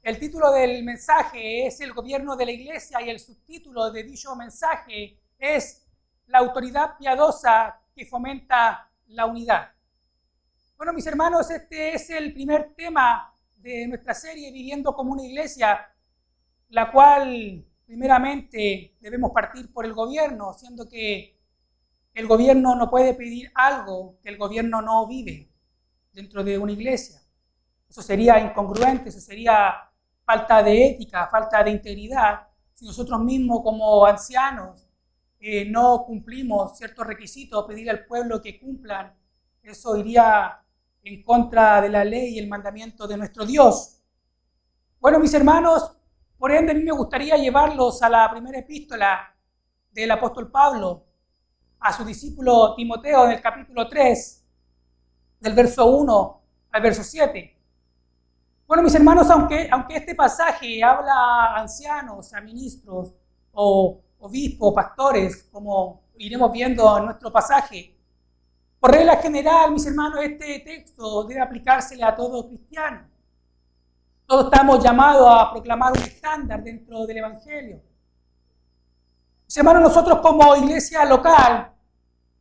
El título del mensaje es el gobierno de la iglesia y el subtítulo de dicho mensaje es la autoridad piadosa que fomenta la unidad. Bueno, mis hermanos, este es el primer tema de nuestra serie Viviendo como una iglesia, la cual primeramente debemos partir por el gobierno, siendo que el gobierno no puede pedir algo que el gobierno no vive dentro de una iglesia. Eso sería incongruente, eso sería falta de ética, falta de integridad. Si nosotros mismos como ancianos no cumplimos ciertos requisitos, pedir al pueblo que cumplan, eso iría en contra de la ley y el mandamiento de nuestro Dios. Bueno, mis hermanos, por ende a mí me gustaría llevarlos a la primera epístola del apóstol Pablo a su discípulo Timoteo en el capítulo 3, del verso 1 al verso 7. Bueno, mis hermanos, aunque este pasaje habla a ancianos, a ministros o obispos, pastores, como iremos viendo en nuestro pasaje, por regla general, mis hermanos, este texto debe aplicársele a todo cristiano. Todos estamos llamados a proclamar un estándar dentro del Evangelio. Mis hermanos, nosotros como iglesia local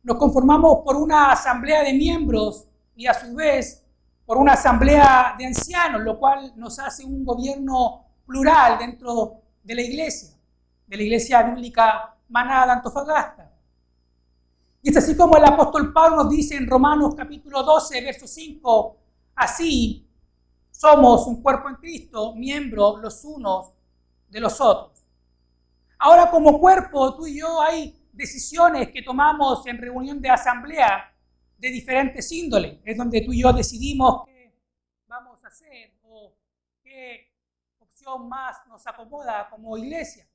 nos conformamos por una asamblea de miembros y a su vez por una asamblea de ancianos, lo cual nos hace un gobierno plural dentro de la iglesia bíblica Maná de Antofagasta. Y es así como el apóstol Pablo nos dice en Romanos capítulo 12, verso 5, así somos un cuerpo en Cristo, miembros los unos de los otros. Ahora como cuerpo, tú y yo hay decisiones que tomamos en reunión de asamblea de diferentes índoles. Es donde tú y yo decidimos qué vamos a hacer o qué opción más nos acomoda como iglesia.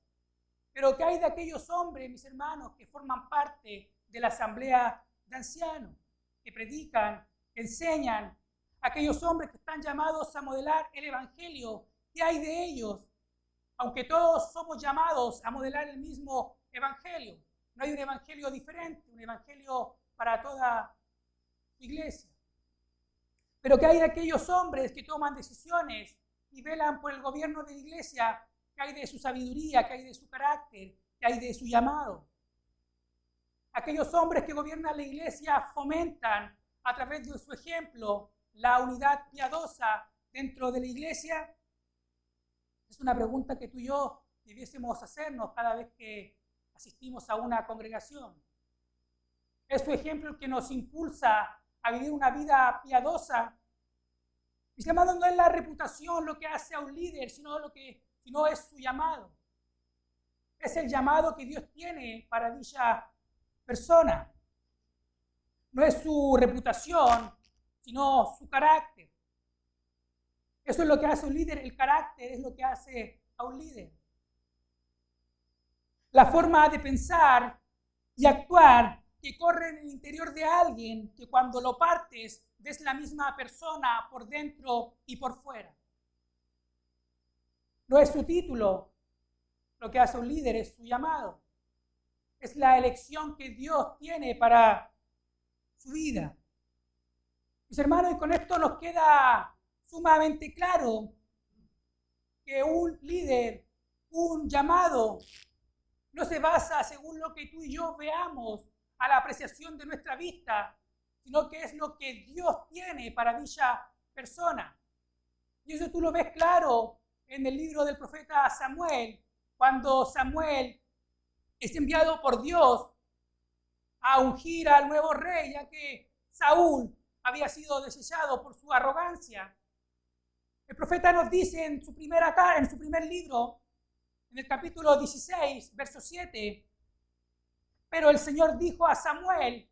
Pero ¿qué hay de aquellos hombres, mis hermanos, que forman parte de la asamblea de ancianos, que predican, que enseñan, aquellos hombres que están llamados a modelar el evangelio? ¿Qué hay de ellos? Aunque todos somos llamados a modelar el mismo evangelio, no hay un evangelio diferente, un evangelio para toda iglesia. Pero ¿qué hay de aquellos hombres que toman decisiones y velan por el gobierno de la iglesia? ¿Qué hay de su sabiduría? ¿Qué hay de su carácter? ¿Qué hay de su llamado? Aquellos hombres que gobiernan la iglesia fomentan a través de su ejemplo la unidad piadosa dentro de la iglesia. Es una pregunta que tú y yo debiésemos hacernos cada vez que asistimos a una congregación. Es su ejemplo el que nos impulsa a vivir una vida piadosa. Mis hermanos, no es la reputación lo que hace a un líder, sino es su llamado. Es el llamado que Dios tiene para dicha persona. No es su reputación, sino su carácter. Eso es lo que hace un líder, el carácter es lo que hace a un líder. La forma de pensar y actuar que corre en el interior de alguien, que cuando lo partes ves la misma persona por dentro y por fuera. No es su título lo que hace un líder, es su llamado. Es la elección que Dios tiene para su vida. Mis hermanos, y con esto nos queda sumamente claro que un líder, un llamado, no se basa según lo que tú y yo veamos a la apreciación de nuestra vista, sino que es lo que Dios tiene para dicha persona. Y eso tú lo ves claro en el libro del profeta Samuel, cuando Samuel es enviado por Dios a ungir al nuevo rey, ya que Saúl había sido desechado por su arrogancia. El profeta nos dice en su primer libro, en el capítulo 16, verso 7, pero el Señor dijo a Samuel,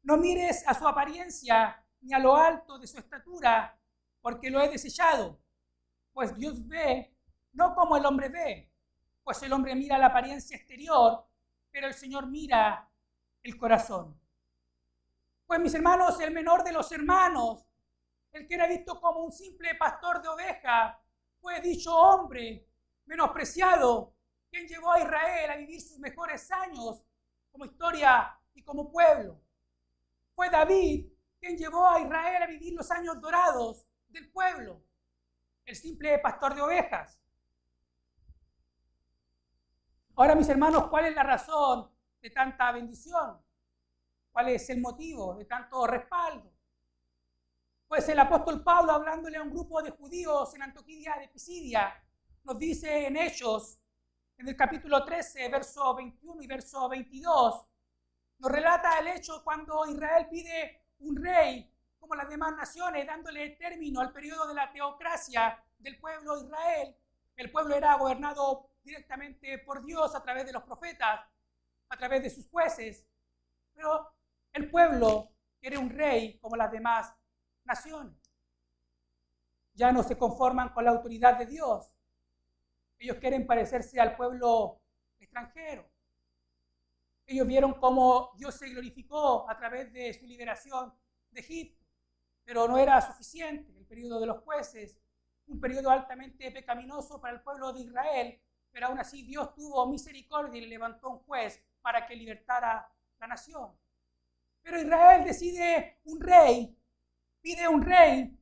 no mires a su apariencia ni a lo alto de su estatura, porque lo he desechado. Pues Dios ve, no como el hombre ve, pues el hombre mira la apariencia exterior, pero el Señor mira el corazón. Pues mis hermanos, el menor de los hermanos, el que era visto como un simple pastor de ovejas, fue dicho hombre menospreciado, quien llevó a Israel a vivir sus mejores años como historia y como pueblo. Fue David quien llevó a Israel a vivir los años dorados del pueblo. el simple pastor de ovejas. Ahora, mis hermanos, ¿cuál es la razón de tanta bendición? ¿Cuál es el motivo de tanto respaldo? Pues el apóstol Pablo, hablándole a un grupo de judíos en Antioquía de Pisidia, nos dice en Hechos, en el capítulo 13, verso 21 y verso 22, nos relata el hecho cuando Israel pide un rey como las demás naciones, dándole término al periodo de la teocracia del pueblo de Israel. El pueblo era gobernado directamente por Dios a través de los profetas, a través de sus jueces, pero el pueblo quiere un rey como las demás naciones. Ya no se conforman con la autoridad de Dios. Ellos quieren parecerse al pueblo extranjero. Ellos vieron cómo Dios se glorificó a través de su liberación de Egipto, pero no era suficiente. El periodo de los jueces, un periodo altamente pecaminoso para el pueblo de Israel, pero aún así Dios tuvo misericordia y le levantó un juez para que libertara la nación. Pero Israel decide un rey, pide un rey,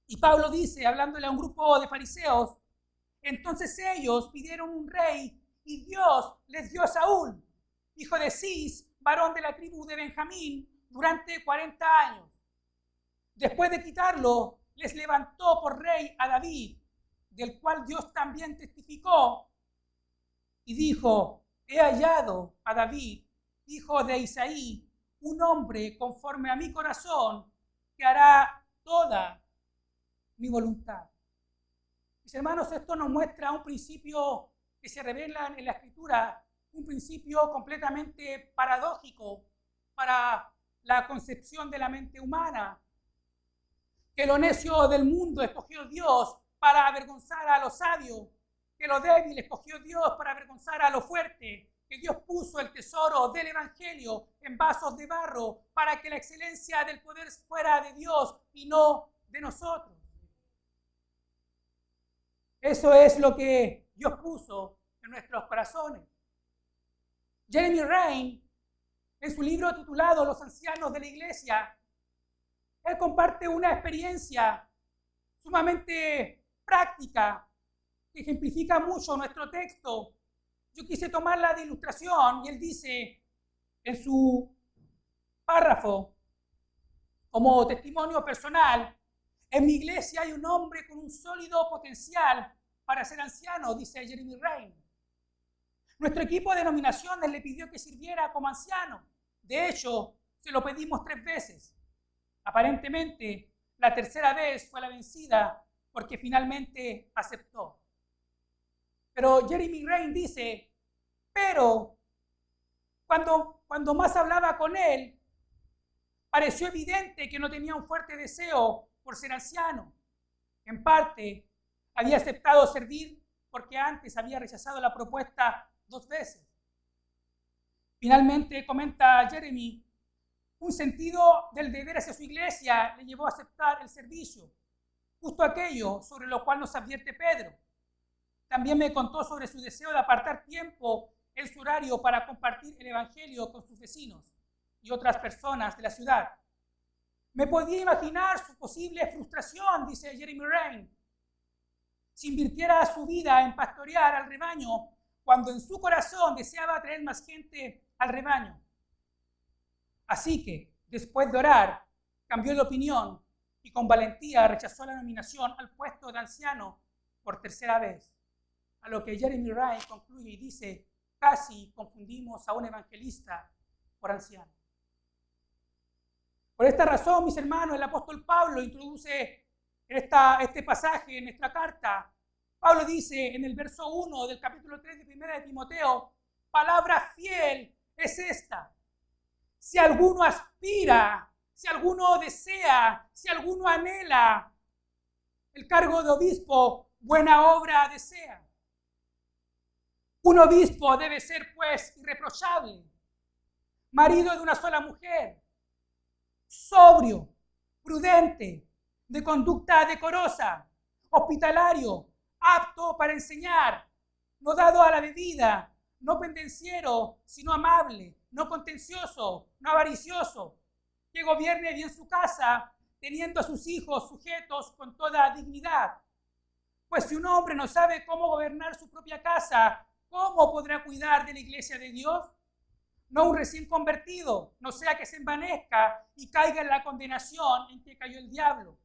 y Pablo dice, hablándole a un grupo de fariseos, entonces ellos pidieron un rey y Dios les dio a Saúl, hijo de Cis, varón de la tribu de Benjamín, durante 40 años. Después de quitarlo, les levantó por rey a David, del cual Dios también testificó, y dijo, he hallado a David, hijo de Isaí, un hombre conforme a mi corazón, que hará toda mi voluntad. Mis hermanos, esto nos muestra un principio que se revela en la Escritura, un principio completamente paradójico para la concepción de la mente humana, que lo necio del mundo escogió Dios para avergonzar a los sabios, que lo débil escogió Dios para avergonzar a lo fuerte, que Dios puso el tesoro del Evangelio en vasos de barro para que la excelencia del poder fuera de Dios y no de nosotros. Eso es lo que Dios puso en nuestros corazones. Jeremy Rain, en su libro titulado Los ancianos de la iglesia, él comparte una experiencia sumamente práctica que ejemplifica mucho nuestro texto. Yo quise tomarla de ilustración y él dice en su párrafo, como testimonio personal, en mi iglesia hay un hombre con un sólido potencial para ser anciano, dice Jeremy Rain. Nuestro equipo de nominaciones le pidió que sirviera como anciano. De hecho, se lo pedimos 3 veces. Aparentemente, la tercera vez fue la vencida porque finalmente aceptó. Pero Jeremy Rain dice, pero cuando más hablaba con él, pareció evidente que no tenía un fuerte deseo por ser anciano. En parte, había aceptado servir porque antes había rechazado la propuesta 2 veces. Finalmente, comenta Jeremy, un sentido del deber hacia su iglesia le llevó a aceptar el servicio, justo aquello sobre lo cual nos advierte Pedro. También me contó sobre su deseo de apartar tiempo en su horario para compartir el evangelio con sus vecinos y otras personas de la ciudad. Me podía imaginar su posible frustración, dice Jeremy Rain, si invirtiera su vida en pastorear al rebaño cuando en su corazón deseaba traer más gente al rebaño. Así que, después de orar, cambió de opinión y con valentía rechazó la nominación al puesto de anciano por tercera vez. A lo que Jeremy Rain concluye y dice, casi confundimos a un evangelista por anciano. Por esta razón, mis hermanos, el apóstol Pablo introduce este pasaje en nuestra carta. Pablo dice en el verso 1 del capítulo 3 de 1 de Timoteo, palabra fiel es esta. Si alguno aspira, si alguno desea, si alguno anhela el cargo de obispo, buena obra desea. Un obispo debe ser, pues, irreprochable, marido de una sola mujer, sobrio, prudente, de conducta decorosa, hospitalario, apto para enseñar, no dado a la bebida, no pendenciero, sino amable, no contencioso, no avaricioso, que gobierne bien su casa, teniendo a sus hijos sujetos con toda dignidad. Pues si un hombre no sabe cómo gobernar su propia casa, ¿cómo podrá cuidar de la iglesia de Dios? No un recién convertido, no sea que se envanezca y caiga en la condenación en que cayó el diablo.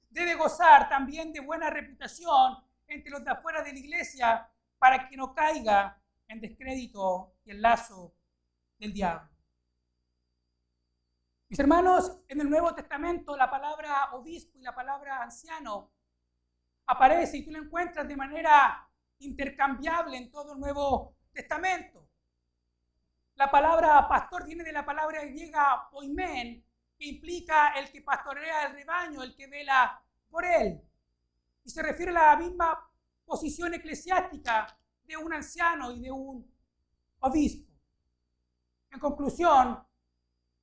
Debe gozar también de buena reputación entre los de afuera de la iglesia para que no caiga en descrédito y el lazo del diablo. Mis hermanos, en el Nuevo Testamento la palabra obispo y la palabra anciano aparece y tú la encuentras de manera intercambiable en todo el Nuevo Testamento. La palabra pastor viene de la palabra griega poimen, que implica el que pastorea el rebaño, el que vela por él. Y se refiere a la misma posición eclesiástica de un anciano y de un obispo. En conclusión,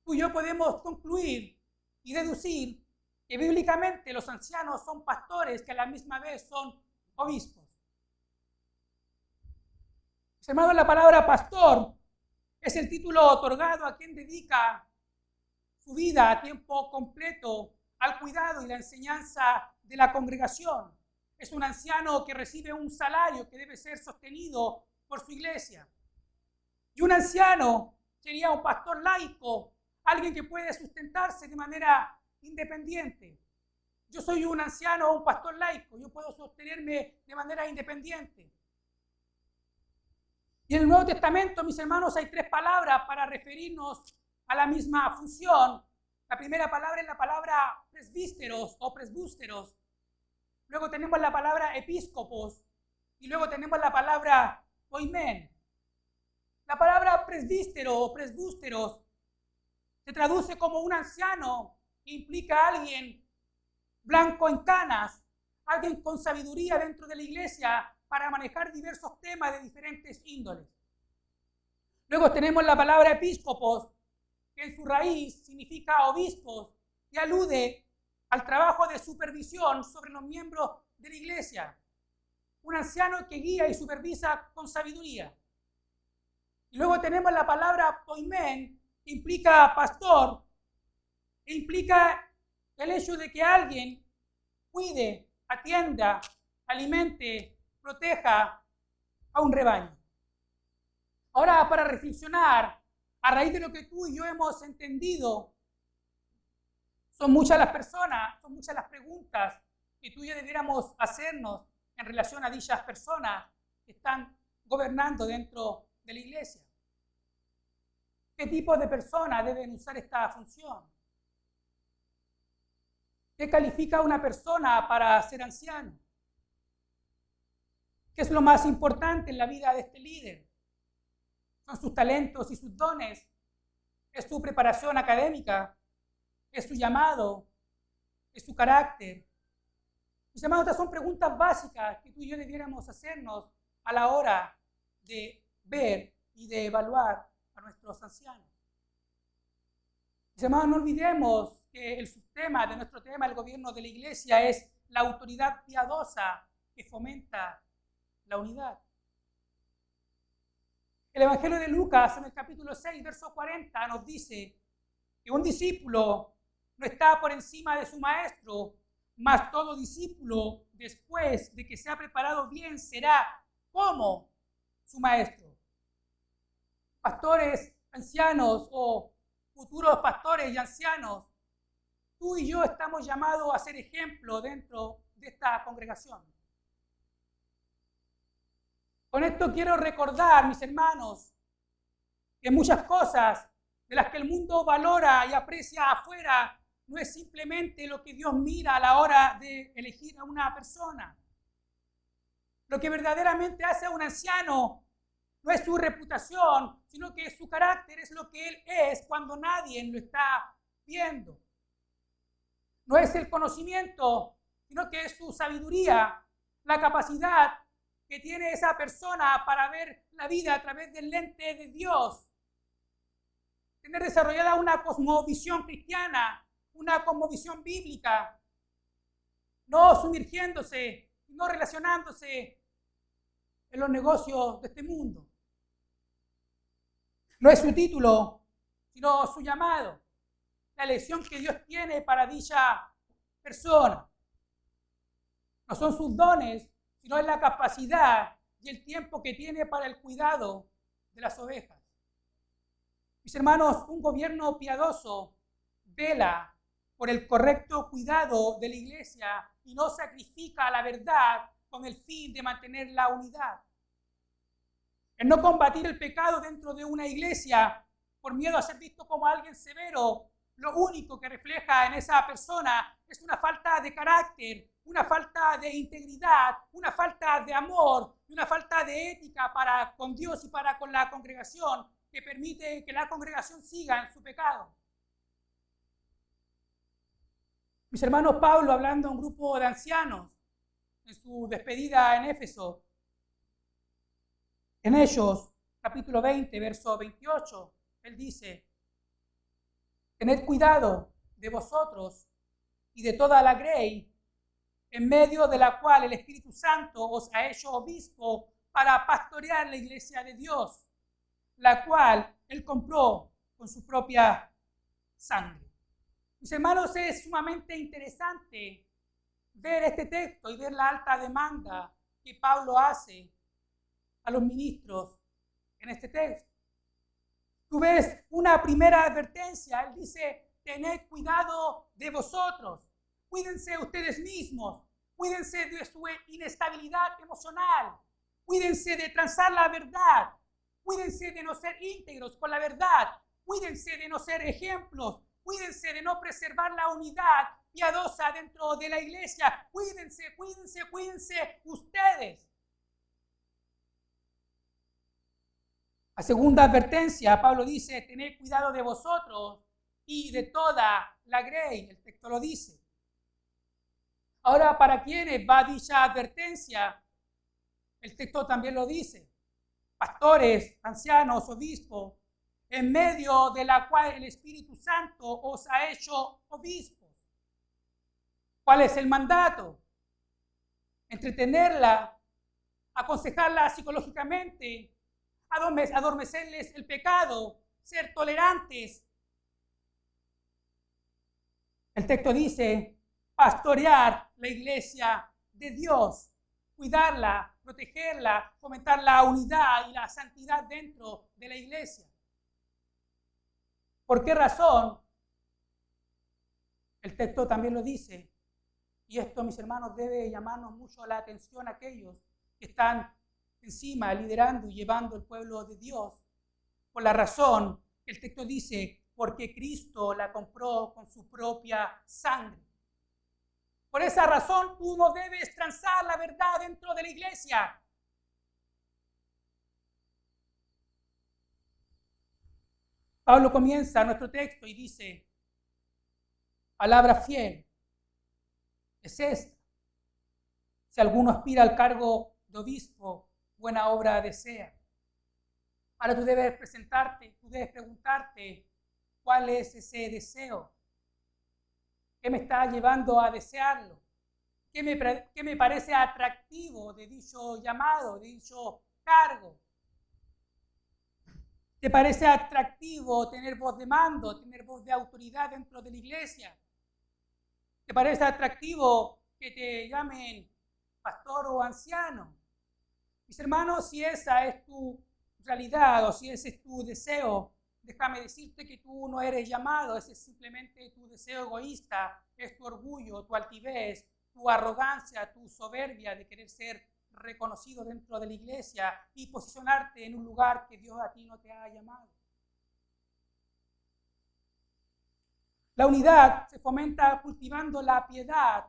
tú y yo podemos concluir y deducir que bíblicamente los ancianos son pastores que a la misma vez son obispos. Mis hermanos, la palabra pastor es el título otorgado a quien dedica su vida a tiempo completo al cuidado y la enseñanza de la congregación. Es un anciano que recibe un salario que debe ser sostenido por su iglesia. Y un anciano sería un pastor laico, alguien que puede sustentarse de manera independiente. Yo soy un anciano o un pastor laico, yo puedo sostenerme de manera independiente. Y en el Nuevo Testamento, mis hermanos, hay 3 palabras para referirnos a la misma función. La primera palabra es la palabra presbíteros o presbústeros. Luego tenemos la palabra episcopos y luego tenemos la palabra poimen. La palabra presbítero o presbústeros se traduce como un anciano que implica a alguien blanco en canas, alguien con sabiduría dentro de la iglesia para manejar diversos temas de diferentes índoles. Luego tenemos la palabra episcopos, que en su raíz significa obispos y alude al trabajo de supervisión sobre los miembros de la iglesia. Un anciano que guía y supervisa con sabiduría. Y luego tenemos la palabra poimen, que implica pastor, e implica el hecho de que alguien cuide, atienda, alimente, proteja a un rebaño. Ahora, para reflexionar, a raíz de lo que tú y yo hemos entendido, son muchas las personas, son muchas las preguntas que tú y yo debiéramos hacernos en relación a dichas personas que están gobernando dentro de la iglesia. ¿Qué tipo de personas deben usar esta función? ¿Qué califica a una persona para ser anciano? ¿Qué es lo más importante en la vida de este líder? ¿Son sus talentos y sus dones? ¿Es su preparación académica? ¿Es su llamado? ¿Es su carácter? Mis hermanos, estas son preguntas básicas que tú y yo debiéramos hacernos a la hora de ver y de evaluar a nuestros ancianos. Mis hermanos, no olvidemos que el subtema de nuestro tema, el gobierno de la iglesia, es la autoridad piadosa que fomenta la unidad. El Evangelio de Lucas, en el capítulo 6, verso 40, nos dice que un discípulo no está por encima de su maestro, mas todo discípulo, después de que se ha preparado bien, será como su maestro. Pastores, ancianos o futuros pastores y ancianos, tú y yo estamos llamados a ser ejemplo dentro de esta congregación. Con esto quiero recordar, mis hermanos, que muchas cosas de las que el mundo valora y aprecia afuera no es simplemente lo que Dios mira a la hora de elegir a una persona. Lo que verdaderamente hace a un anciano no es su reputación, sino que su carácter, es lo que él es cuando nadie lo está viendo. No es el conocimiento, sino que es su sabiduría, la capacidad que tiene esa persona para ver la vida a través del lente de Dios. Tener desarrollada una cosmovisión cristiana, una cosmovisión bíblica, no sumergiéndose, no relacionándose en los negocios de este mundo. No es su título, sino su llamado, la elección que Dios tiene para dicha persona. No son sus dones, sino en la capacidad y el tiempo que tiene para el cuidado de las ovejas. Mis hermanos, un gobierno piadoso vela por el correcto cuidado de la iglesia y no sacrifica la verdad con el fin de mantener la unidad. El no combatir el pecado dentro de una iglesia por miedo a ser visto como alguien severo, lo único que refleja en esa persona es una falta de carácter, una falta de integridad, una falta de amor y una falta de ética para con Dios y para con la congregación, que permite que la congregación siga en su pecado. Mis hermanos, Pablo, hablando a un grupo de ancianos en su despedida en Éfeso, en Hechos, capítulo 20, verso 28, él dice: tened cuidado de vosotros y de toda la grey, en medio de la cual el Espíritu Santo os ha hecho obispo para pastorear la iglesia de Dios, la cual él compró con su propia sangre. Mis hermanos, es sumamente interesante ver este texto y ver la alta demanda que Pablo hace a los ministros en este texto. Tú ves una primera advertencia, él dice: tened cuidado de vosotros, cuídense ustedes mismos, cuídense de su inestabilidad emocional, cuídense de transar la verdad, cuídense de no ser íntegros con la verdad, cuídense de no ser ejemplos, cuídense de no preservar la unidad piadosa dentro de la iglesia, cuídense ustedes. La segunda advertencia, Pablo dice: tened cuidado de vosotros y de toda la grey. El texto lo dice. Ahora, ¿para quiénes va dicha advertencia? El texto también lo dice: pastores, ancianos, obispos, en medio de la cual el Espíritu Santo os ha hecho obispos. ¿Cuál es el mandato? Entretenerla, aconsejarla psicológicamente, adormecerles el pecado, ser tolerantes. El texto dice: pastorear la iglesia de Dios, cuidarla, protegerla, fomentar la unidad y la santidad dentro de la iglesia. ¿Por qué razón? El texto también lo dice, y esto, mis hermanos, debe llamarnos mucho la atención a aquellos que están encima, liderando y llevando el pueblo de Dios, por la razón que el texto dice: porque Cristo la compró con su propia sangre. Por esa razón tú no debes transar la verdad dentro de la iglesia. Pablo comienza nuestro texto y dice: palabra fiel es esta: si alguno aspira al cargo de obispo, buena obra desea. Ahora tú debes preguntarte: ¿cuál es ese deseo? ¿Qué me está llevando a desearlo? ¿Qué me parece atractivo de dicho llamado, de dicho cargo? ¿Te parece atractivo tener voz de mando, tener voz de autoridad dentro de la iglesia? ¿Te parece atractivo que te llamen pastor o anciano? Mis hermanos, si esa es tu realidad o si ese es tu deseo, déjame decirte que tú no eres llamado. Ese es simplemente tu deseo egoísta, es tu orgullo, tu altivez, tu arrogancia, tu soberbia de querer ser reconocido dentro de la iglesia y posicionarte en un lugar que Dios a ti no te ha llamado. La unidad se fomenta cultivando la piedad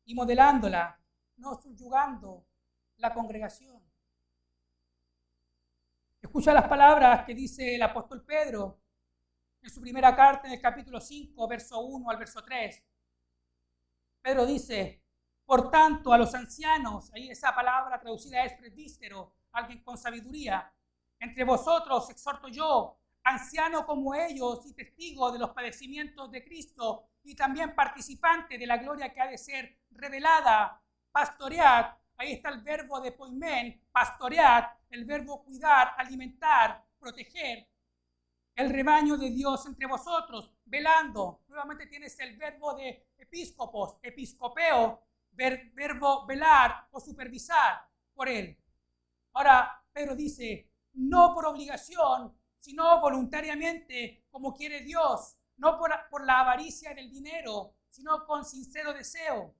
y modelándola, no subyugando la congregación. Escucha las palabras que dice el apóstol Pedro en su primera carta, en el capítulo 5, verso 1 al verso 3. Pedro dice: por tanto, a los ancianos, ahí esa palabra traducida es presbítero, alguien con sabiduría, entre vosotros exhorto yo, anciano como ellos y testigo de los padecimientos de Cristo y también participante de la gloria que ha de ser revelada, pastoread. Ahí está el verbo de poimen, pastoread, el verbo cuidar, alimentar, proteger el rebaño de Dios entre vosotros, velando. Nuevamente tienes el verbo de episcopos, episcopeo, verbo velar o supervisar por él. Ahora, Pedro dice, no por obligación, sino voluntariamente, como quiere Dios, no por la avaricia del dinero, sino con sincero deseo.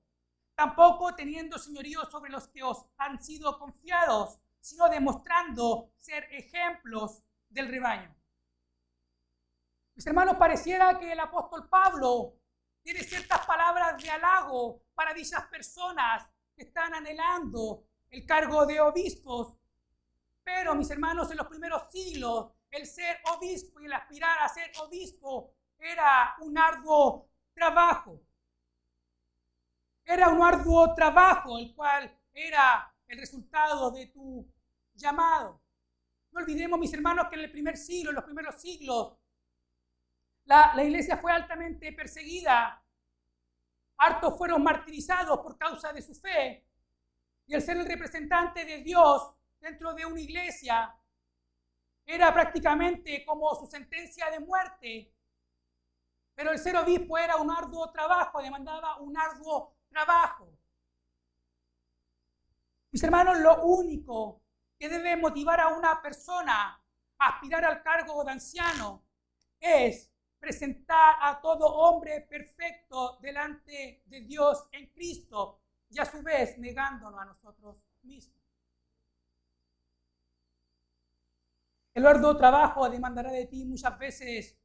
Tampoco teniendo señorío sobre los que os han sido confiados, sino demostrando ser ejemplos del rebaño. Mis hermanos, pareciera que el apóstol Pablo tiene ciertas palabras de halago para dichas personas que están anhelando el cargo de obispos. Pero, mis hermanos, en los primeros siglos, el ser obispo y el aspirar a ser obispo era un arduo trabajo. Era un arduo trabajo, el cual era el resultado de tu llamado. No olvidemos, mis hermanos, que en el primer siglo, en los primeros siglos, la iglesia fue altamente perseguida. Hartos fueron martirizados por causa de su fe. Y el ser el representante de Dios dentro de una iglesia era prácticamente como su sentencia de muerte. Pero el ser obispo era un arduo trabajo, demandaba un arduo trabajo. Mis hermanos, lo único que debe motivar a una persona a aspirar al cargo de anciano es presentar a todo hombre perfecto delante de Dios en Cristo y a su vez negándonos a nosotros mismos. El arduo trabajo demandará de ti muchas veces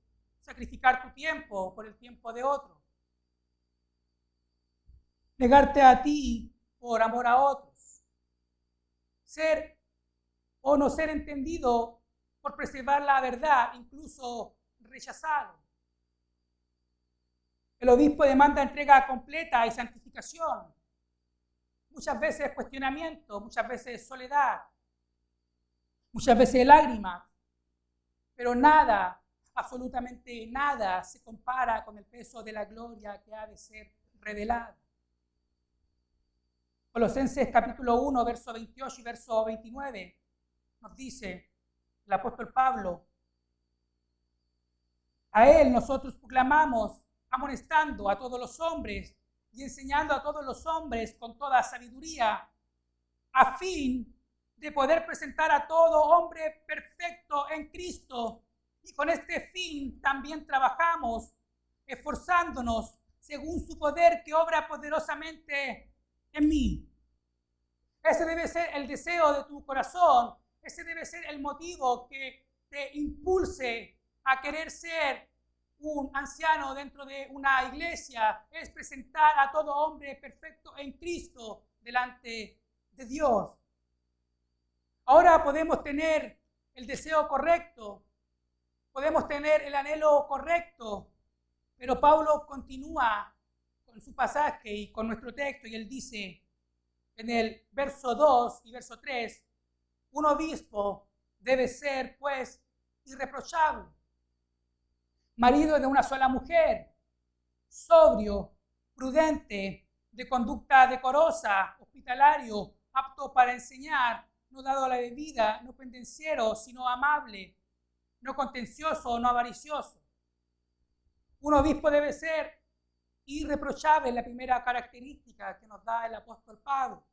sacrificar tu tiempo por el tiempo de otro. Negarte a ti por amor a otros. Ser o no ser entendido por preservar la verdad, incluso rechazado. El obispo demanda entrega completa y santificación. Muchas veces cuestionamiento, muchas veces soledad, muchas veces lágrimas, pero nada, absolutamente nada se compara con el peso de la gloria que ha de ser revelada. Colosenses capítulo 1, verso 28 y verso 29 nos dice el apóstol Pablo: a él nosotros proclamamos, amonestando a todos los hombres y enseñando a todos los hombres con toda sabiduría, a fin de poder presentar a todo hombre perfecto en Cristo. Y con este fin también trabajamos, esforzándonos según su poder que obra poderosamente en mí. Ese debe ser el deseo de tu corazón, ese debe ser el motivo que te impulse a querer ser un anciano dentro de una iglesia, es presentar a todo hombre perfecto en Cristo delante de Dios. Ahora podemos tener el deseo correcto, podemos tener el anhelo correcto, pero Pablo continúa con su pasaje y con nuestro texto y él dice en el verso 2 y verso 3, un obispo debe ser pues irreprochable, marido de una sola mujer, sobrio, prudente, de conducta decorosa, hospitalario, apto para enseñar, no dado a la bebida, no pendenciero, sino amable, no contencioso, no avaricioso. Un obispo debe ser irreprochable, la primera característica que nos da el apóstol Pablo.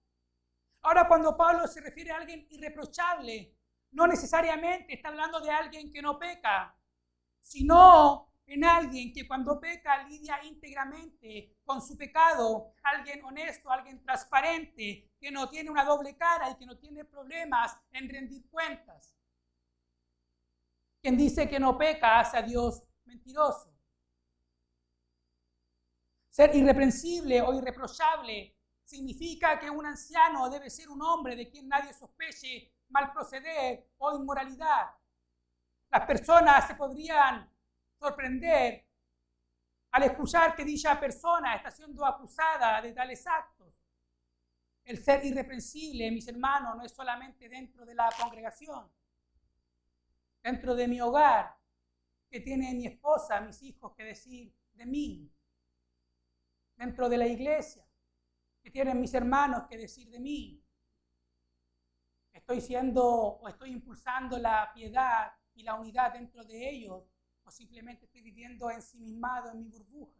Ahora, cuando Pablo se refiere a alguien irreprochable, no necesariamente está hablando de alguien que no peca, sino en alguien que cuando peca lidia íntegramente con su pecado, alguien honesto, alguien transparente, que no tiene una doble cara y que no tiene problemas en rendir cuentas. Quien dice que no peca hace a Dios mentiroso. Ser irreprensible o irreprochable significa que un anciano debe ser un hombre de quien nadie sospeche mal proceder o inmoralidad. Las personas se podrían sorprender al escuchar que dicha persona está siendo acusada de tales actos. El ser irreprensible, mis hermanos, no es solamente dentro de la congregación, dentro de mi hogar, que tiene mi esposa, mis hijos que decir de mí, dentro de la iglesia, que tienen mis hermanos que decir de mí. Estoy impulsando la piedad y la unidad dentro de ellos, o simplemente estoy viviendo ensimismado en mi burbuja.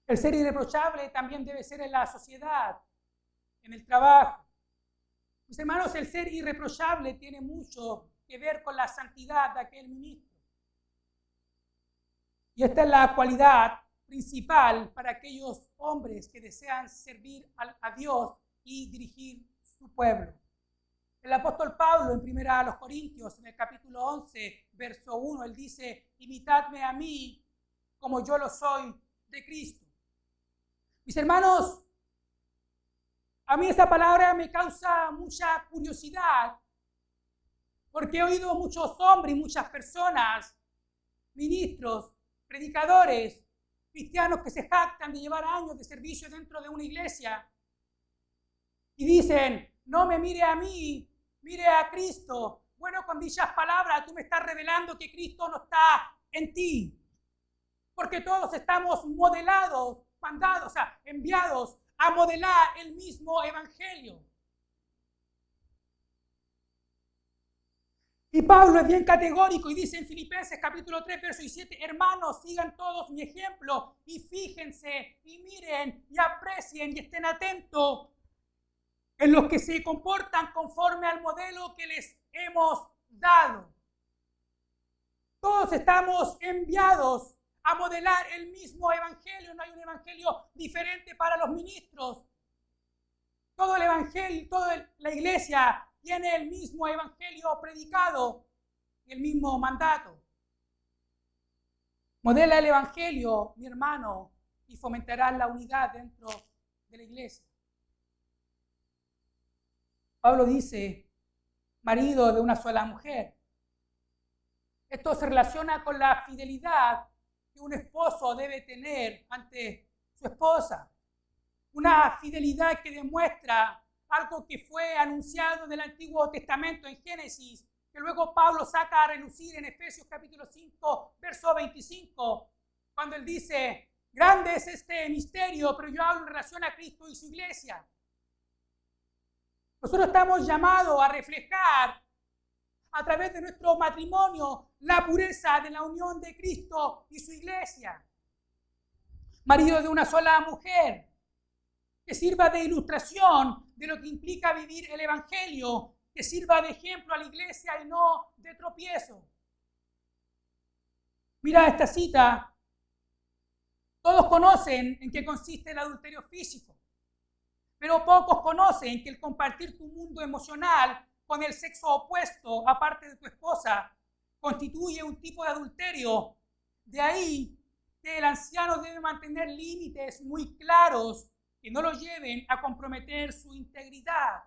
El ser irreprochable también debe ser en la sociedad, en el trabajo. Mis hermanos, el ser irreprochable tiene mucho que ver con la santidad de aquel ministro. Y esta es la cualidad principal para aquellos hombres que desean servir a Dios y dirigir su pueblo. El apóstol Pablo en 1 Corintios, en el capítulo 11, verso 1, él dice: imitadme a mí como yo lo soy de Cristo. Mis hermanos, a mí esta palabra me causa mucha curiosidad, porque he oído muchos hombres y muchas personas, ministros, predicadores, cristianos que se jactan de llevar años de servicio dentro de una iglesia y dicen: no me mire a mí, mire a Cristo. Bueno, con dichas palabras tú me estás revelando que Cristo no está en ti, porque todos estamos modelados, mandados, enviados a modelar el mismo evangelio. Y Pablo es bien categórico y dice en Filipenses capítulo 3, verso 17: hermanos, sigan todos mi ejemplo y fíjense y miren y aprecien y estén atentos en los que se comportan conforme al modelo que les hemos dado. Todos estamos enviados a modelar el mismo evangelio. No hay un evangelio diferente para los ministros. Todo el evangelio, toda la iglesia tiene el mismo evangelio predicado y el mismo mandato. Modela el evangelio, mi hermano, y fomentará la unidad dentro de la iglesia. Pablo dice: marido de una sola mujer. Esto se relaciona con la fidelidad que un esposo debe tener ante su esposa. Una fidelidad que demuestra algo que fue anunciado en el Antiguo Testamento, en Génesis, que luego Pablo saca a relucir en Efesios capítulo 5, verso 25, cuando él dice: grande es este misterio, pero yo hablo en relación a Cristo y su iglesia. Nosotros estamos llamados a reflejar a través de nuestro matrimonio la pureza de la unión de Cristo y su iglesia. Marido de una sola mujer, que sirva de ilustración de lo que implica vivir el evangelio, que sirva de ejemplo a la iglesia y no de tropiezo. Mira esta cita. Todos conocen en qué consiste el adulterio físico, pero pocos conocen que el compartir tu mundo emocional con el sexo opuesto, aparte de tu esposa, constituye un tipo de adulterio. De ahí que el anciano debe mantener límites muy claros que no lo lleven a comprometer su integridad.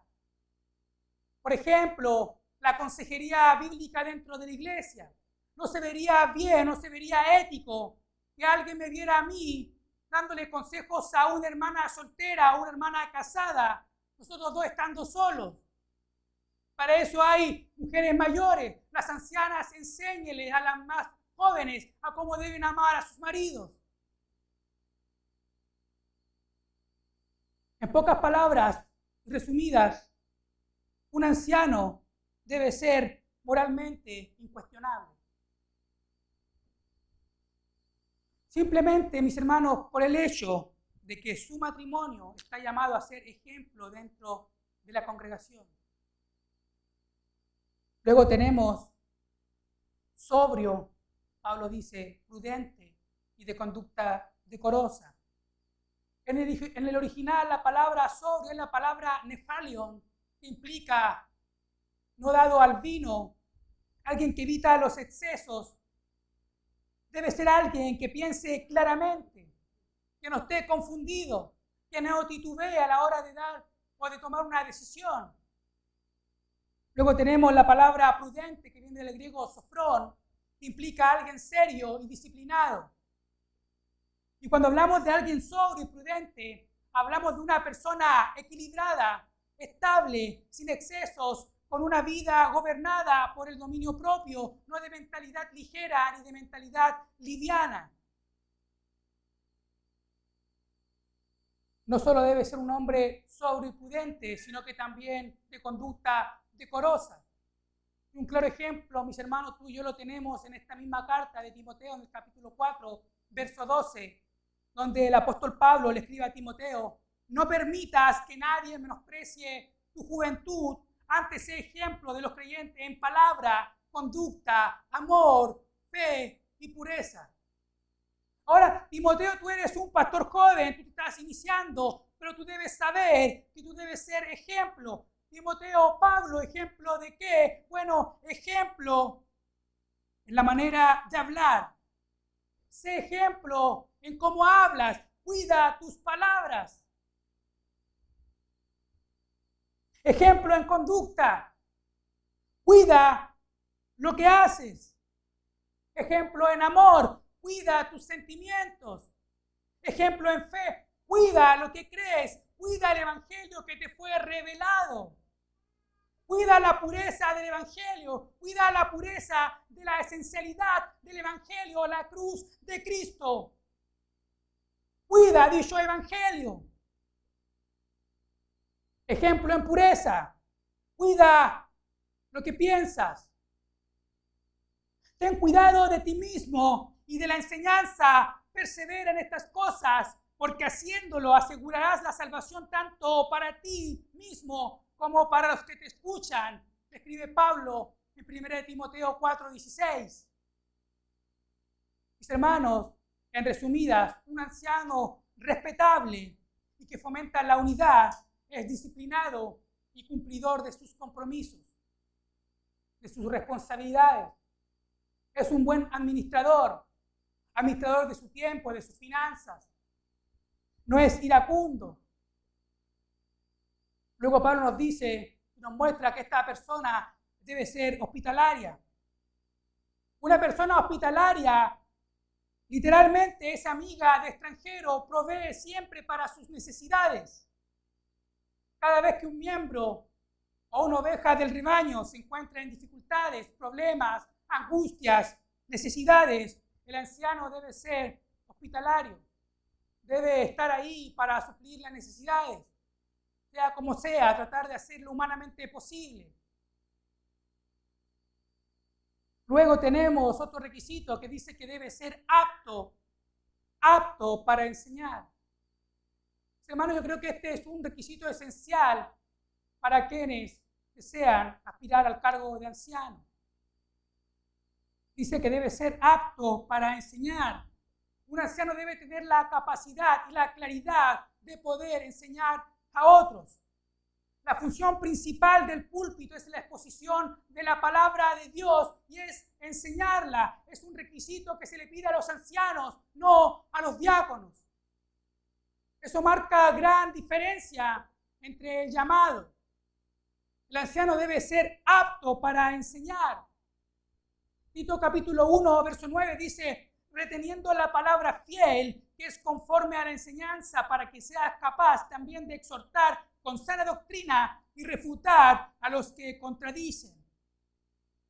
Por ejemplo, la consejería bíblica dentro de la iglesia. No se vería bien, no se vería ético que alguien me viera a mí dándole consejos a una hermana soltera, a una hermana casada, nosotros dos estando solos. Para eso hay mujeres mayores. Las ancianas, enséñenles a las más jóvenes a cómo deben amar a sus maridos. En pocas palabras resumidas, un anciano debe ser moralmente incuestionable. Simplemente, mis hermanos, por el hecho de que su matrimonio está llamado a ser ejemplo dentro de la congregación. Luego tenemos sobrio, Pablo dice, prudente y de conducta decorosa. En el original la palabra sobrio es la palabra nefalion, que implica no dado al vino, alguien que evita los excesos. Debe ser alguien que piense claramente, que no esté confundido, que no titubee a la hora de dar o de tomar una decisión. Luego tenemos la palabra prudente, que viene del griego sofrón, que implica a alguien serio y disciplinado. Y cuando hablamos de alguien sobrio y prudente, hablamos de una persona equilibrada, estable, sin excesos, con una vida gobernada por el dominio propio, no de mentalidad ligera ni de mentalidad liviana. No solo debe ser un hombre sobrio y prudente, sino que también de conducta decorosa. Un claro ejemplo, mis hermanos, tú y yo lo tenemos en esta misma carta de Timoteo, en el capítulo 4, verso 12, donde el apóstol Pablo le escribe a Timoteo: no permitas que nadie menosprecie tu juventud, antes sé ejemplo de los creyentes en palabra, conducta, amor, fe y pureza. Ahora, Timoteo, tú eres un pastor joven, tú te estás iniciando, pero tú debes saber que tú debes ser ejemplo. Timoteo, Pablo, ¿ejemplo de qué? Bueno, ejemplo en la manera de hablar. Sé ejemplo en cómo hablas. Cuida tus palabras. Ejemplo en conducta. Cuida lo que haces. Ejemplo en amor. Cuida tus sentimientos. Ejemplo en fe. Cuida lo que crees. Cuida el evangelio que te fue revelado. Cuida la pureza del evangelio. Cuida la pureza de la esencialidad del evangelio, la cruz de Cristo. Cuida dicho evangelio. Ejemplo en pureza. Cuida lo que piensas. Ten cuidado de ti mismo y de la enseñanza. Persevera en estas cosas, porque haciéndolo asegurarás la salvación tanto para ti mismo como para los que te escuchan. Escribe Pablo en 1 Timoteo 4:16. Mis hermanos, en resumidas, un anciano respetable y que fomenta la unidad es disciplinado y cumplidor de sus compromisos, de sus responsabilidades. Es un buen administrador de su tiempo, de sus finanzas. No es iracundo. Luego Pablo nos dice, nos muestra que esta persona debe ser hospitalaria. Una persona hospitalaria literalmente es amiga de extranjero, provee siempre para sus necesidades. Cada vez que un miembro o una oveja del rebaño se encuentra en dificultades, problemas, angustias, necesidades, el anciano debe ser hospitalario. Debe estar ahí para suplir las necesidades, sea como sea, tratar de hacer lo humanamente posible. Luego tenemos otro requisito que dice que debe ser apto para enseñar. Hermanos, yo creo que este es un requisito esencial para quienes desean aspirar al cargo de anciano. Dice que debe ser apto para enseñar. Un anciano debe tener la capacidad y la claridad de poder enseñar a otros. La función principal del púlpito es la exposición de la palabra de Dios y es enseñarla. Es un requisito que se le pide a los ancianos, no a los diáconos. Eso marca gran diferencia entre el llamado. El anciano debe ser apto para enseñar. Tito capítulo 1, verso 9 dice, reteniendo la palabra fiel, que es conforme a la enseñanza, para que seas capaz también de exhortar con sana doctrina y refutar a los que contradicen.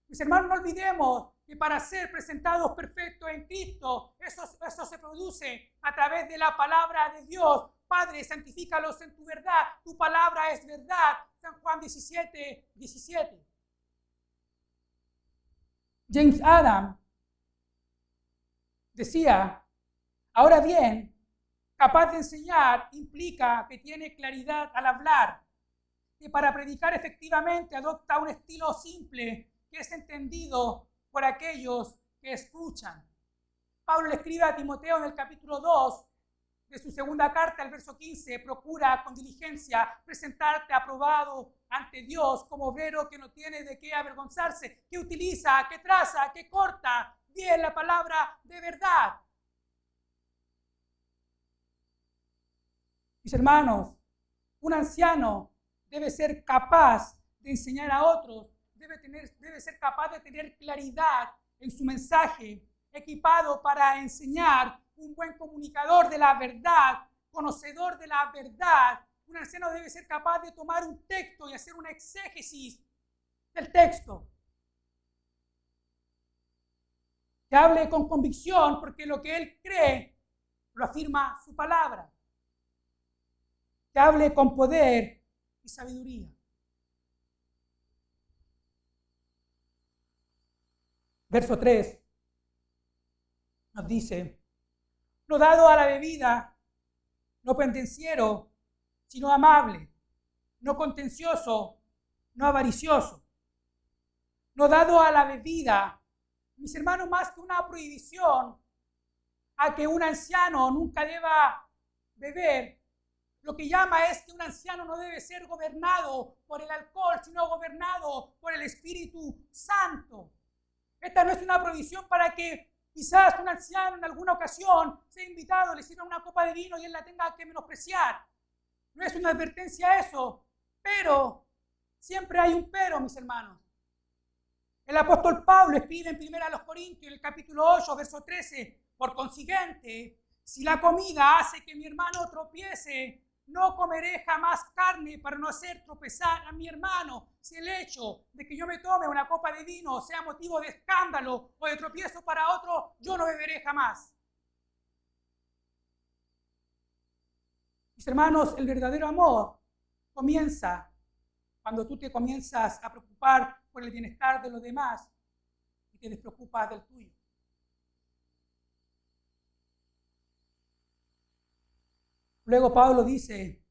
Mis hermanos, no olvidemos que para ser presentados perfectos en Cristo, eso se produce a través de la palabra de Dios. Padre, santifícalos en tu verdad. Tu palabra es verdad. San Juan 17:17. James Adam decía, ahora bien, capaz de enseñar implica que tiene claridad al hablar, que para predicar efectivamente adopta un estilo simple que es entendido por aquellos que escuchan. Pablo le escribe a Timoteo en el capítulo 2 de su segunda carta, el verso 15, procura con diligencia presentarte aprobado ante Dios como obrero que no tiene de qué avergonzarse, que utiliza, que traza, que corta bien la palabra de verdad. Mis hermanos, un anciano debe ser capaz de enseñar a otros, debe ser capaz de tener claridad en su mensaje, equipado para enseñar, un buen comunicador de la verdad, conocedor de la verdad. Un anciano debe ser capaz de tomar un texto y hacer una exégesis del texto. Que hable con convicción porque lo que él cree lo afirma su palabra. Que hable con poder y sabiduría. Verso 3 nos dice, no dado a la bebida, no pendenciero, sino amable, no contencioso, no avaricioso, no dado a la bebida. Mis hermanos, más que una prohibición a que un anciano nunca deba beber, lo que llama es que un anciano no debe ser gobernado por el alcohol, sino gobernado por el Espíritu Santo. Esta no es una prohibición para que quizás un anciano en alguna ocasión sea invitado, le sirva una copa de vino y él la tenga que menospreciar. No es una advertencia a eso, pero siempre hay un pero, mis hermanos. El apóstol Pablo escribe en 1 Corintios, en el capítulo 8, verso 13, por consiguiente, si la comida hace que mi hermano tropiece, no comeré jamás carne para no hacer tropezar a mi hermano. Si el hecho de que yo me tome una copa de vino sea motivo de escándalo o de tropiezo para otro, yo no beberé jamás. Mis hermanos, el verdadero amor comienza cuando tú te comienzas a preocupar por el bienestar de los demás y te despreocupas del tuyo. Luego Pablo dice,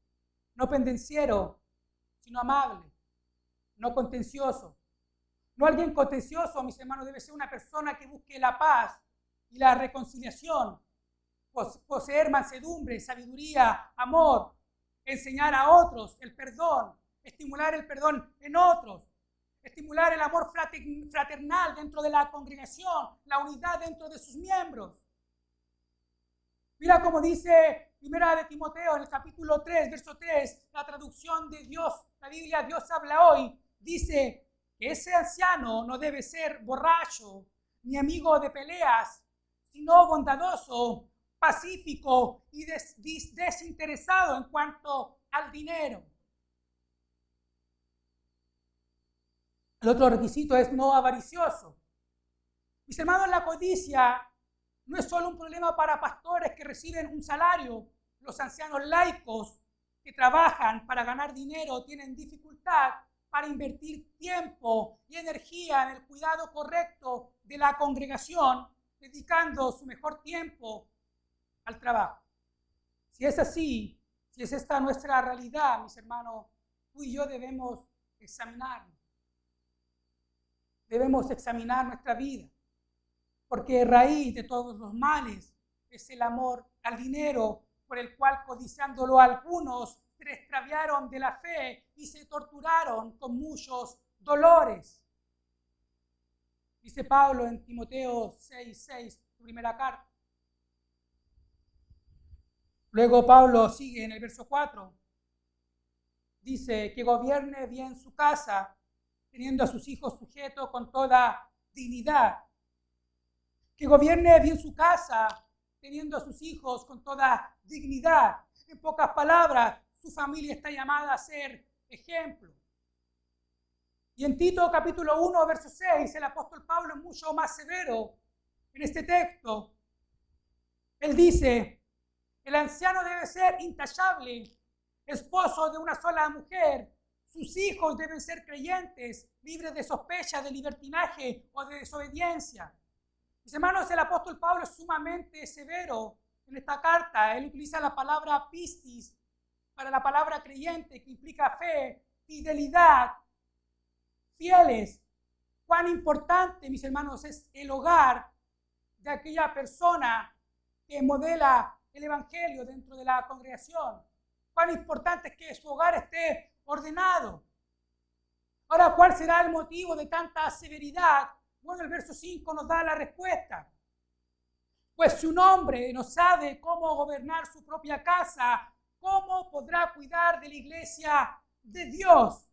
no pendenciero, sino amable, no contencioso. No alguien contencioso, mis hermanos, debe ser una persona que busque la paz y la reconciliación, poseer mansedumbre, sabiduría, amor, enseñar a otros el perdón, estimular el perdón en otros, estimular el amor fraternal dentro de la congregación, la unidad dentro de sus miembros. Mira cómo dice 1 de Timoteo, en el capítulo 3, verso 3, la traducción de Dios, la Biblia Dios habla hoy, dice que ese anciano no debe ser borracho ni amigo de peleas, sino bondadoso, pacífico y desinteresado en cuanto al dinero. El otro requisito es no avaricioso. Mis hermanos, la codicia no es solo un problema para pastores que reciben un salario. Los ancianos laicos que trabajan para ganar dinero tienen dificultad para invertir tiempo y energía en el cuidado correcto de la congregación, dedicando su mejor tiempo al trabajo. Si es así, si es esta nuestra realidad, mis hermanos, tú y yo debemos examinarnos. Debemos examinar nuestra vida. Porque raíz de todos los males es el amor al dinero, por el cual codiciándolo algunos se extraviaron de la fe y se torturaron con muchos dolores. Dice Pablo en Timoteo 6:6, su primera carta. Luego Pablo sigue en el verso 4. Dice que gobierne bien su casa, teniendo a sus hijos sujetos con toda dignidad. Que gobierne bien su casa, teniendo a sus hijos con toda dignidad. En pocas palabras, su familia está llamada a ser ejemplo. Y en Tito capítulo 1, verso 6, el apóstol Pablo es mucho más severo en este texto. Él dice, el anciano debe ser intachable, esposo de una sola mujer. Sus hijos deben ser creyentes, libres de sospecha, de libertinaje o de desobediencia. Mis hermanos, el apóstol Pablo es sumamente severo en esta carta. Él utiliza la palabra pistis para la palabra creyente, que implica fe, fidelidad, fieles. Cuán importante, mis hermanos, es el hogar de aquella persona que modela el evangelio dentro de la congregación. Cuán importante es que su hogar esté ordenado. Ahora, ¿cuál será el motivo de tanta severidad? Bueno, el verso 5 nos da la respuesta. Pues si un hombre no sabe cómo gobernar su propia casa, ¿cómo podrá cuidar de la iglesia de Dios?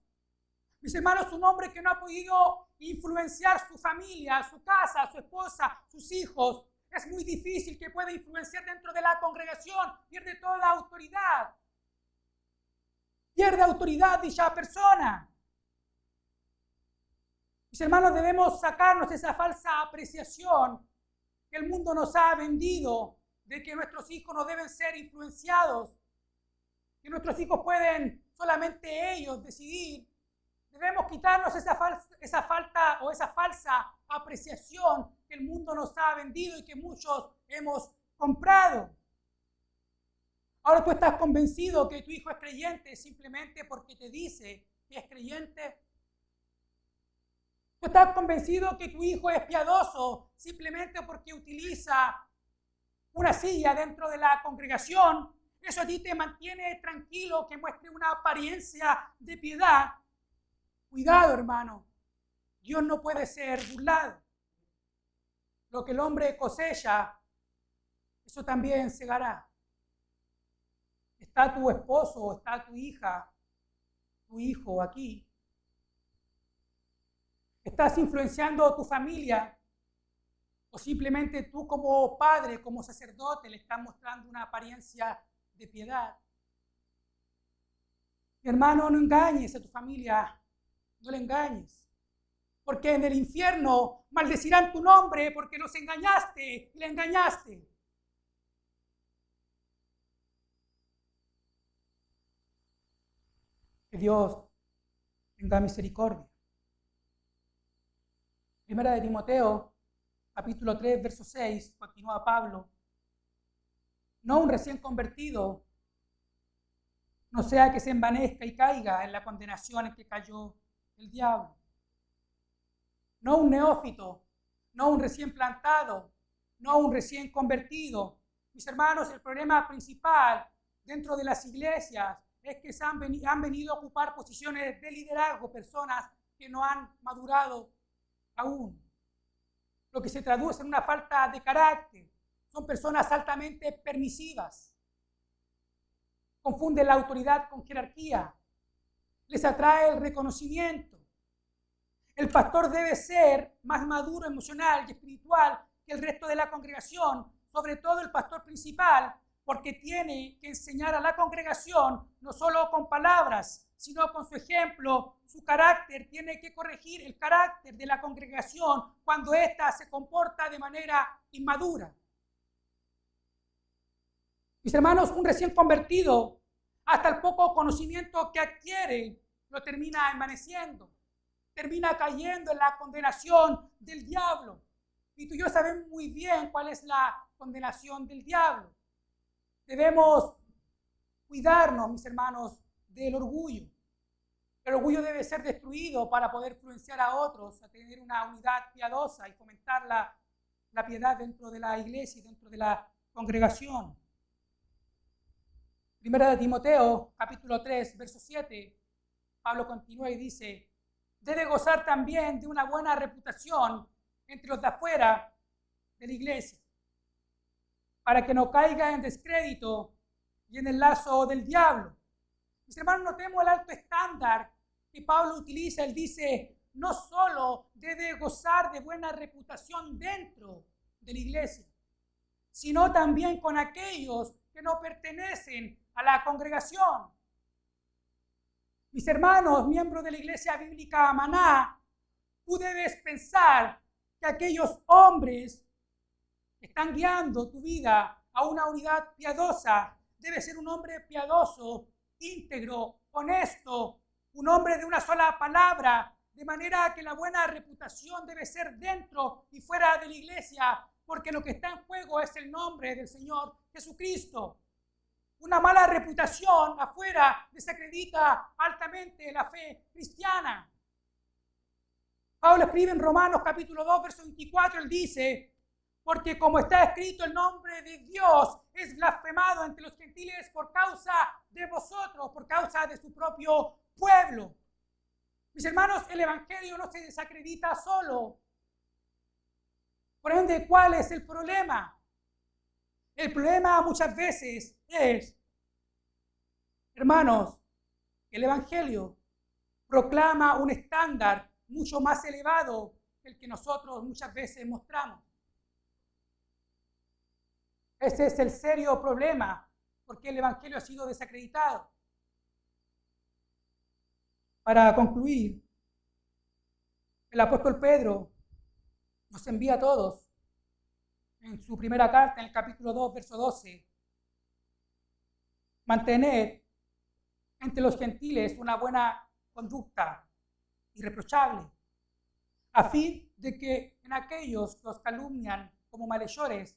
Mis hermanos, un hombre que no ha podido influenciar su familia, su casa, su esposa, sus hijos, es muy difícil que pueda influenciar dentro de la congregación, pierde toda autoridad. Pierde autoridad dicha persona. Mis hermanos, debemos sacarnos esa falsa apreciación que el mundo nos ha vendido de que nuestros hijos no deben ser influenciados, que nuestros hijos pueden solamente ellos decidir. Debemos quitarnos esa falsa apreciación que el mundo nos ha vendido y que muchos hemos comprado. Ahora tú estás convencido que tu hijo es creyente simplemente porque te dice que es creyente. Tú estás convencido que tu hijo es piadoso simplemente porque utiliza una silla dentro de la congregación. Eso a ti te mantiene tranquilo, que muestre una apariencia de piedad. Cuidado, hermano. Dios no puede ser burlado. Lo que el hombre cosecha, eso también segará. Está tu esposo, está tu hija, tu hijo aquí. ¿Estás influenciando a tu familia? ¿O simplemente tú como padre, como sacerdote, le estás mostrando una apariencia de piedad? Mi hermano, no engañes a tu familia, no le engañes. Porque en el infierno maldecirán tu nombre porque los engañaste y le engañaste. Que Dios tenga misericordia. Primera de Timoteo, capítulo 3, verso 6, continúa Pablo. No un recién convertido, no sea que se envanezca y caiga en la condenación en que cayó el diablo. No un neófito, no un recién plantado, no un recién convertido. Mis hermanos, el problema principal dentro de las iglesias es que han venido a ocupar posiciones de liderazgo personas que no han madurado aún. Lo que se traduce en una falta de carácter. Son personas altamente permisivas. Confunden la autoridad con jerarquía. Les atrae el reconocimiento. El pastor debe ser más maduro emocional y espiritual que el resto de la congregación, sobre todo el pastor principal, porque tiene que enseñar a la congregación no solo con palabras, sino con su ejemplo, su carácter. Tiene que corregir el carácter de la congregación cuando ésta se comporta de manera inmadura. Mis hermanos, un recién convertido, hasta el poco conocimiento que adquiere, lo termina envaneciendo. Termina cayendo en la condenación del diablo. Y tú y yo sabemos muy bien cuál es la condenación del diablo. Debemos cuidarnos, mis hermanos, del orgullo. El orgullo debe ser destruido para poder influenciar a otros, a tener una unidad piadosa y fomentar la piedad dentro de la iglesia y dentro de la congregación. Primera de Timoteo, capítulo 3, verso 7, Pablo continúa y dice: debe gozar también de una buena reputación entre los de afuera de la iglesia, para que no caiga en descrédito y en el lazo del diablo. Mis hermanos, notemos el alto estándar que Pablo utiliza. Él dice, no solo debe gozar de buena reputación dentro de la iglesia, sino también con aquellos que no pertenecen a la congregación. Mis hermanos, miembros de la Iglesia Bíblica Maná, tú debes pensar que aquellos hombres que están guiando tu vida a una unidad piadosa, debe ser un hombre piadoso, íntegro, honesto, un hombre de una sola palabra, de manera que la buena reputación debe ser dentro y fuera de la iglesia, porque lo que está en juego es el nombre del Señor Jesucristo. Una mala reputación afuera desacredita altamente la fe cristiana. Pablo escribe en Romanos capítulo 2, verso 24, él dice, porque como está escrito, el nombre de Dios es blasfemado entre los gentiles por causa de vosotros, por causa de su propio pueblo. Mis hermanos, el evangelio no se desacredita solo. Por ende, ¿cuál es el problema? El problema muchas veces es, hermanos, que el evangelio proclama un estándar mucho más elevado que el que nosotros muchas veces mostramos. Ese es el serio problema, porque el evangelio ha sido desacreditado. Para concluir, el apóstol Pedro nos envía a todos en su primera carta, en el capítulo 2, verso 12, mantener entre los gentiles una buena conducta irreprochable, a fin de que en aquellos que os calumnian como malhechores,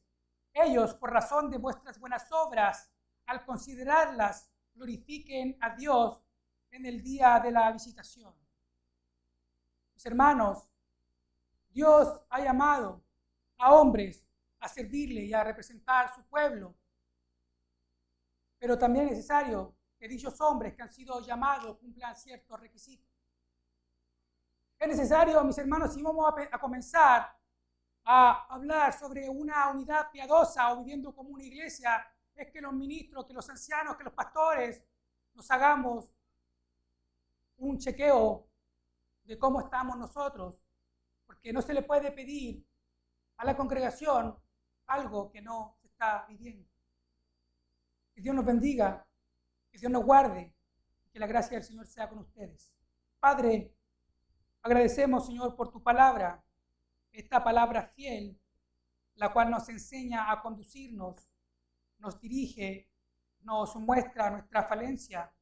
ellos, por razón de vuestras buenas obras, al considerarlas, glorifiquen a Dios en el día de la visitación. Mis hermanos, Dios ha llamado a hombres a servirle y a representar su pueblo, pero también es necesario que dichos hombres que han sido llamados cumplan ciertos requisitos. Es necesario, mis hermanos, si vamos a comenzar a hablar sobre una unidad piadosa o viviendo como una iglesia, es que los ministros, que los ancianos, que los pastores nos hagamos un chequeo de cómo estamos nosotros, porque no se le puede pedir a la congregación algo que no se está viviendo. Que Dios nos bendiga, que Dios nos guarde, que la gracia del Señor sea con ustedes. Padre, agradecemos, Señor, por tu palabra, esta palabra fiel, la cual nos enseña a conducirnos, nos dirige, nos muestra nuestra falencia,